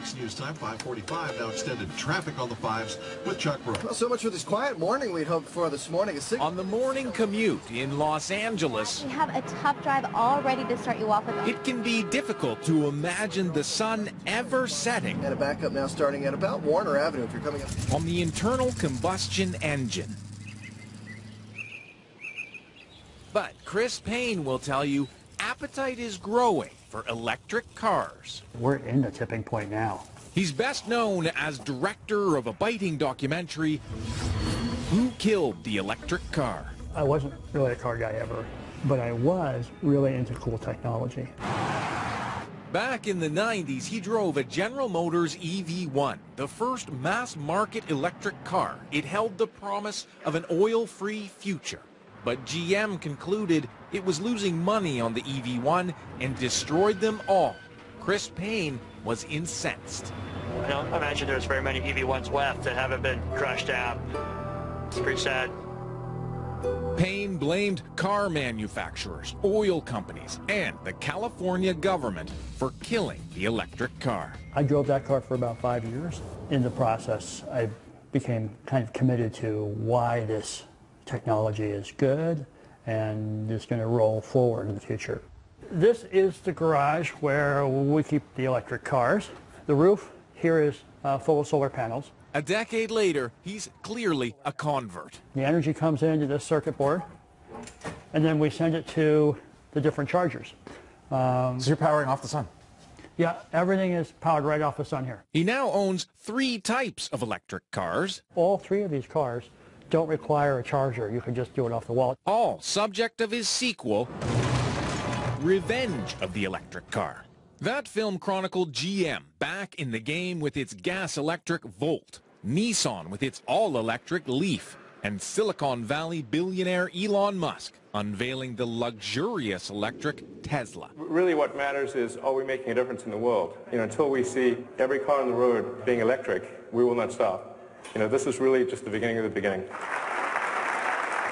6 news time, 5:45. Now extended traffic on the 5s with Chuck Brooks. Well, so much for this quiet morning we'd hoped for this morning. On the morning commute in Los Angeles, We have a tough drive all ready to start you off with. it can be difficult to imagine the sun ever setting And a backup now starting at about Warner Avenue if you're coming up. on the internal combustion engine. But Chris Payne will tell you appetite is growing for electric cars. We're in the tipping point now. He's best known as director of a biting documentary, Who Killed the Electric Car? I wasn't really a car guy ever, but I was really into cool technology. Back in the 90s, he drove a General Motors EV1, the first mass-market electric car. It held the promise of an oil-free future. But GM concluded it was losing money on the EV1 and destroyed them all. Chris Payne was incensed. I don't imagine there's very many EV1s left that haven't been crashed out. It's pretty sad. Payne blamed car manufacturers, oil companies, and the California government for killing the electric car. I drove that car for about 5 years. In the process, I became kind of committed to why this technology is good and is going to roll forward in the future. This is the garage where we keep the electric cars. The roof here is full of solar panels. A decade later, he's clearly a convert. The energy comes into this circuit board, and then we send it to the different chargers. So you're powering off the sun? Yeah, everything is powered right off the sun here. He now owns 3 types of electric cars, All 3 of these cars don't require a charger. You can just do it off the wall. all subject of his sequel, Revenge of the Electric Car. That film chronicled GM back in the game with its gas-electric Volt, Nissan with its all-electric Leaf, and Silicon Valley billionaire Elon Musk unveiling the luxurious electric Tesla. Really what matters is, are we making a difference in the world? Until we see every car on the road being electric, we will not stop. This is really just the beginning of the beginning.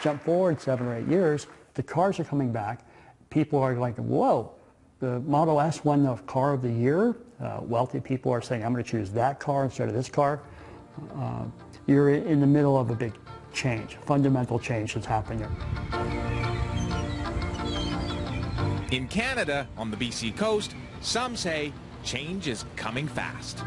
Jump forward 7 or 8 years, the cars are coming back. People are like, whoa, the Model S won the car of the year. Wealthy people are saying, I'm going to choose that car instead of this car. You're in the middle of a big change, fundamental change that's happening here. In Canada, on the BC coast, some say change is coming fast.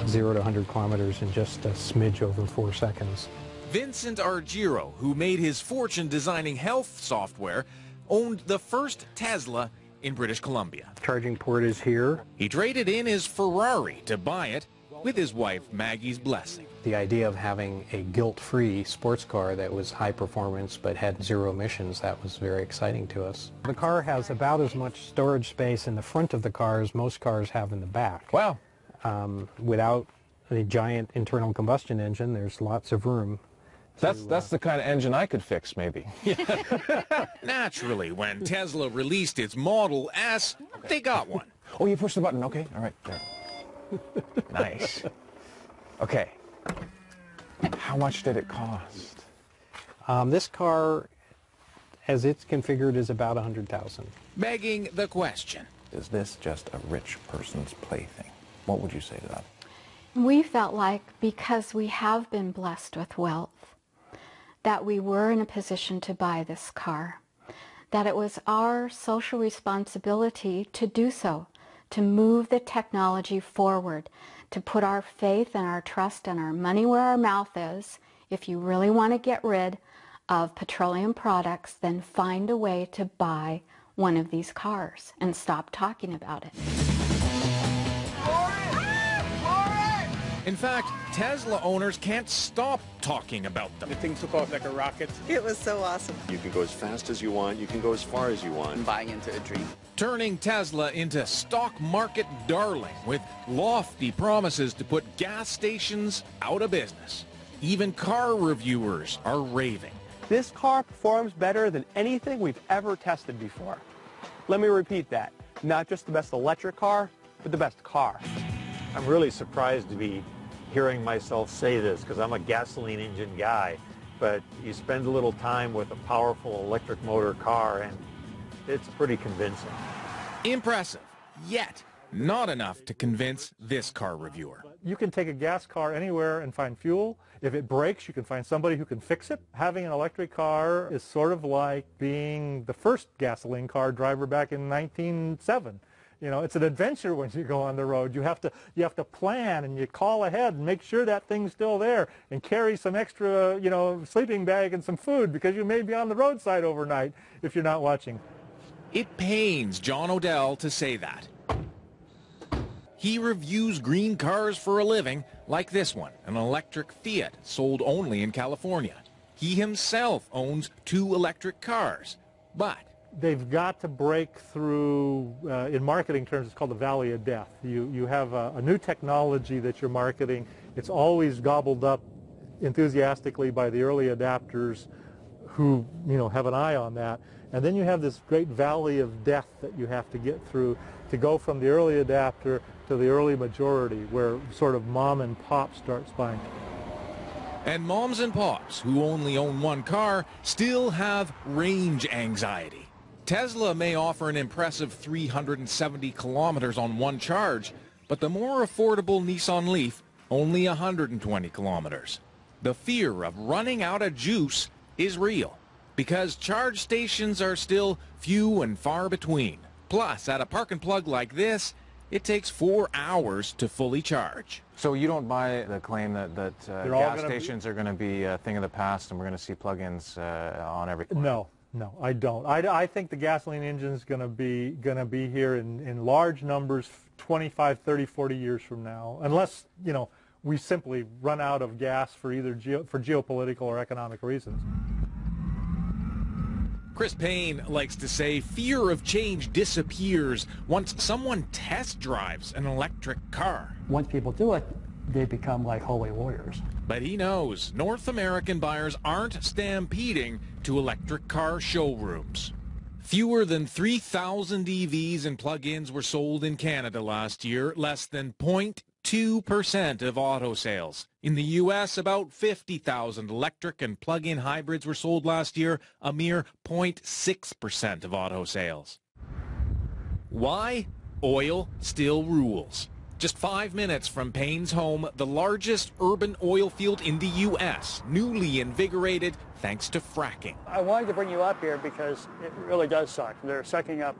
0 to 100 kilometers in just a smidge over 4 seconds. Vincent Argiro, who made his fortune designing health software, owned the first Tesla in British Columbia. Charging port is here. He traded in his Ferrari to buy it with his wife Maggie's blessing. The idea of having a guilt-free sports car that was high performance but had 0 emissions, that was very exciting to us. The car has about as much storage space in the front of the car as most cars have in the back. Wow. Without the giant internal combustion engine, there's lots of room. That's the kind of engine I could fix, maybe. Naturally, when Tesla released its Model S, they got one. Oh, you pushed the button. Okay, all right, there. Nice. Okay. How much did it cost? This car, as it's configured, is about $100,000. Begging the question. Is this just a rich person's plaything? What would you say to that? We felt like because we have been blessed with wealth, that we were in a position to buy this car, that it was our social responsibility to do so, to move the technology forward, to put our faith and our trust and our money where our mouth is. If you really want to get rid of petroleum products, then find a way to buy one of these cars and stop talking about it. In fact, Tesla owners can't stop talking about them. The thing took off like a rocket. It was so awesome. You can go as fast as you want. You can go as far as you want. I'm buying into a dream. Turning Tesla into stock market darling with lofty promises to put gas stations out of business. Even car reviewers are raving. This car performs better than anything we've ever tested before. Let me repeat that. Not just the best electric car, but the best car. I'm really surprised to be hearing myself say this because I'm a gasoline engine guy, but you spend a little time with a powerful electric motor car and it's pretty convincing. Impressive, yet not enough to convince this car reviewer. You can take a gas car anywhere and find fuel. If it breaks, you can find somebody who can fix it. Having an electric car is sort of like being the first gasoline car driver back in 1907. You know, it's an adventure when you go on the road. You have to plan, and you call ahead and make sure that thing's still there, and carry some extra, you know, sleeping bag and some food, because you may be on the roadside overnight if you're not watching. It pains John Odell to say that. He reviews green cars for a living, like this one, an electric Fiat sold only in California. He himself owns 2 electric cars, but they've got to break through, in marketing terms, it's called the valley of death. You have a new technology that you're marketing. It's always gobbled up enthusiastically by the early adapters who, you know, have an eye on that. And then you have this great valley of death that you have to get through to go from the early adapter to the early majority, where sort of mom and pop starts buying. And moms and pops who only own 1 car still have range anxiety. Tesla may offer an impressive 370 kilometers on 1 charge, but the more affordable Nissan Leaf, only 120 kilometers. The fear of running out of juice is real, because charge stations are still few and far between. Plus, at a park and plug like this, it takes 4 hours to fully charge. So you don't buy the claim that gas stations are going to be a thing of the past and we're going to see plug-ins on every corner? No, I don't. I think the gasoline engine is going to be here in large numbers 25, 30, 40 years from now, unless, you know, we simply run out of gas for either geopolitical or economic reasons. Chris Payne likes to say fear of change disappears once someone test drives an electric car. Once people do it, they become like holy warriors. But he knows North American buyers aren't stampeding to electric car showrooms. Fewer than 3,000 EVs and plug-ins were sold in Canada last year, less than 0.2% of auto sales. In the U.S., about 50,000 electric and plug-in hybrids were sold last year, a mere 0.6% of auto sales. Why? Oil still rules. Just 5 minutes from Payne's home, the largest urban oil field in the U.S., newly invigorated thanks to fracking. I wanted to bring you up here because it really does suck. They're sucking up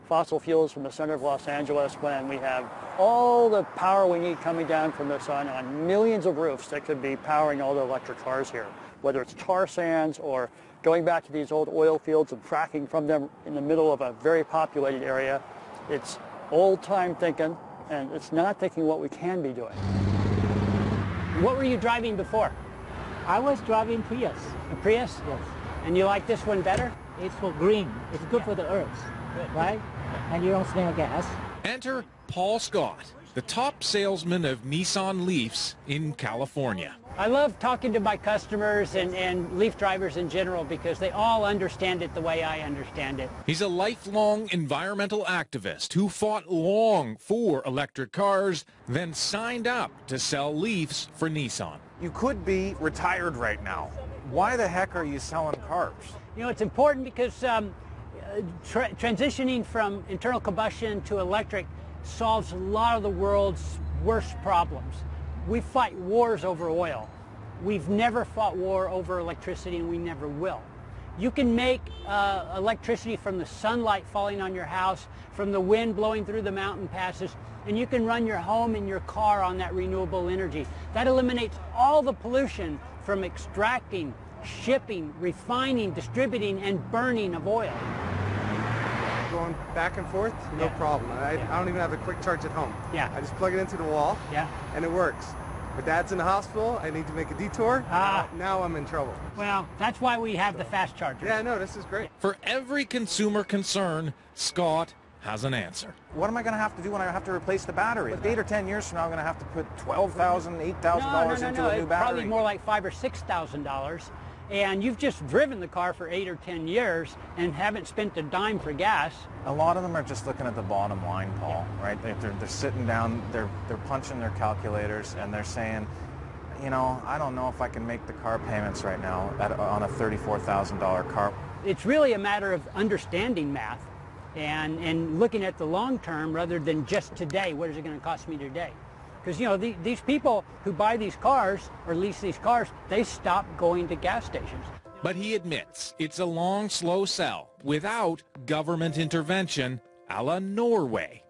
fossil fuels from the center of Los Angeles when we have all the power we need coming down from the sun on millions of roofs that could be powering all the electric cars here. Whether it's tar sands or going back to these old oil fields and fracking from them in the middle of a very populated area, it's old-time thinking, and it's not thinking what we can be doing. What were you driving before? I was driving Prius. A Prius? Yes. And you like this one better? It's for green. It's good for the earth, right? And you don't smell gas. Enter Paul Scott, the top salesman of Nissan Leafs in California. I love talking to my customers and Leaf drivers in general because they all understand it the way I understand it. He's a lifelong environmental activist who fought long for electric cars, then signed up to sell Leafs for Nissan. You could be retired right now. Why the heck are you selling cars? You know, it's important because transitioning from internal combustion to electric solves a lot of the world's worst problems. We fight wars over oil. We've never fought war over electricity, and we never will. You can make electricity from the sunlight falling on your house, from the wind blowing through the mountain passes, and you can run your home and your car on that renewable energy. That eliminates all the pollution from extracting, shipping, refining, distributing, and burning of oil. Going back and forth, no problem. I don't even have a quick charge at home. Yeah. I just plug it into the wall, and it works. My dad's in the hospital. I need to make a detour. Now I'm in trouble. Well, that's why we have the fast chargers. Yeah, no, this is great. For every consumer concern, Scott has an answer. What am I going to have to do when I have to replace the battery? 8 or 10 years from now, I'm going to have to put $12,000, $8,000 into a new battery. Probably more like $5,000 or $6,000. And you've just driven the car for 8 or 10 years and haven't spent a dime for gas. A lot of them are just looking at the bottom line, Paul, right? They're sitting down, they're punching their calculators, and they're saying, you know, I don't know if I can make the car payments right now on a $34,000 car. It's really a matter of understanding math and looking at the long term rather than just today. What is it going to cost me today? Because, you know, these people who buy these cars or lease these cars, they stop going to gas stations. But he admits it's a long, slow sell without government intervention a la Norway.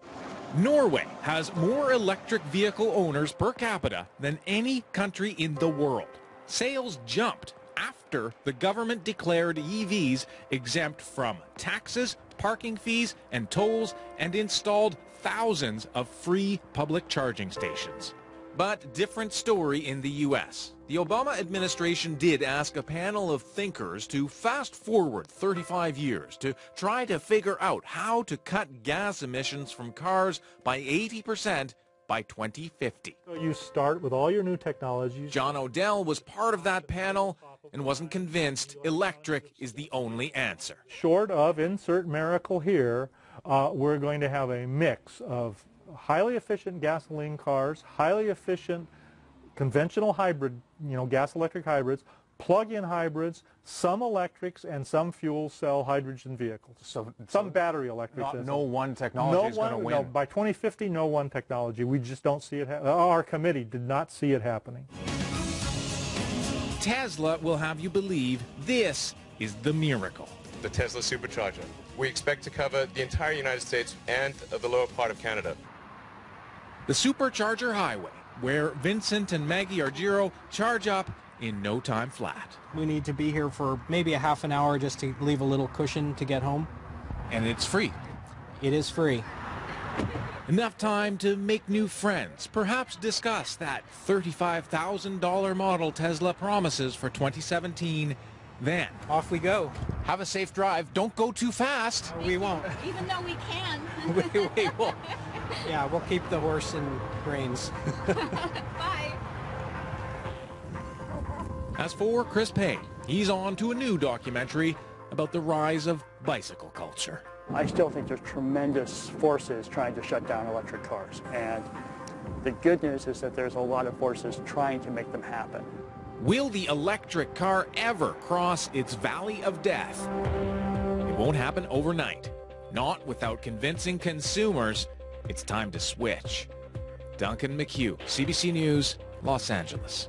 Norway has more electric vehicle owners per capita than any country in the world. Sales jumped after the government declared EVs exempt from taxes, parking fees, and tolls, and installed thousands of free public charging stations. But different story in the U.S. The Obama administration did ask a panel of thinkers to fast forward 35 years to try to figure out how to cut gas emissions from cars by 80% by 2050. So you start with all your new technologies. John Odell was part of that panel and wasn't convinced electric is the only answer. Short of insert miracle here, we're going to have a mix of highly efficient gasoline cars, highly efficient conventional hybrid, gas-electric hybrids, plug-in hybrids, some electrics, and some fuel cell hydrogen vehicles. So some battery electrics. No one technology is going to win. No, by 2050, no one technology. We just don't see it. Our committee did not see it happening. Tesla will have you believe this is the miracle. The Tesla supercharger. We expect to cover the entire United States and the lower part of Canada. The Supercharger Highway, where Vincent and Maggie Argiro charge up in no time flat. We need to be here for maybe a half an hour just to leave a little cushion to get home. And it's free. It is free. Enough time to make new friends, perhaps discuss that $35,000 model Tesla promises for 2017. Then off we go. Have a safe drive. Don't go too fast. We won't. Even though we can. we will. Yeah, we'll keep the horse in reins. Bye. As for Chris Payne, he's on to a new documentary about the rise of bicycle culture. I still think there's tremendous forces trying to shut down electric cars. And the good news is that there's a lot of forces trying to make them happen. Will the electric car ever cross its valley of death? It won't happen overnight. Not without convincing consumers it's time to switch. Duncan McHugh, CBC News, Los Angeles.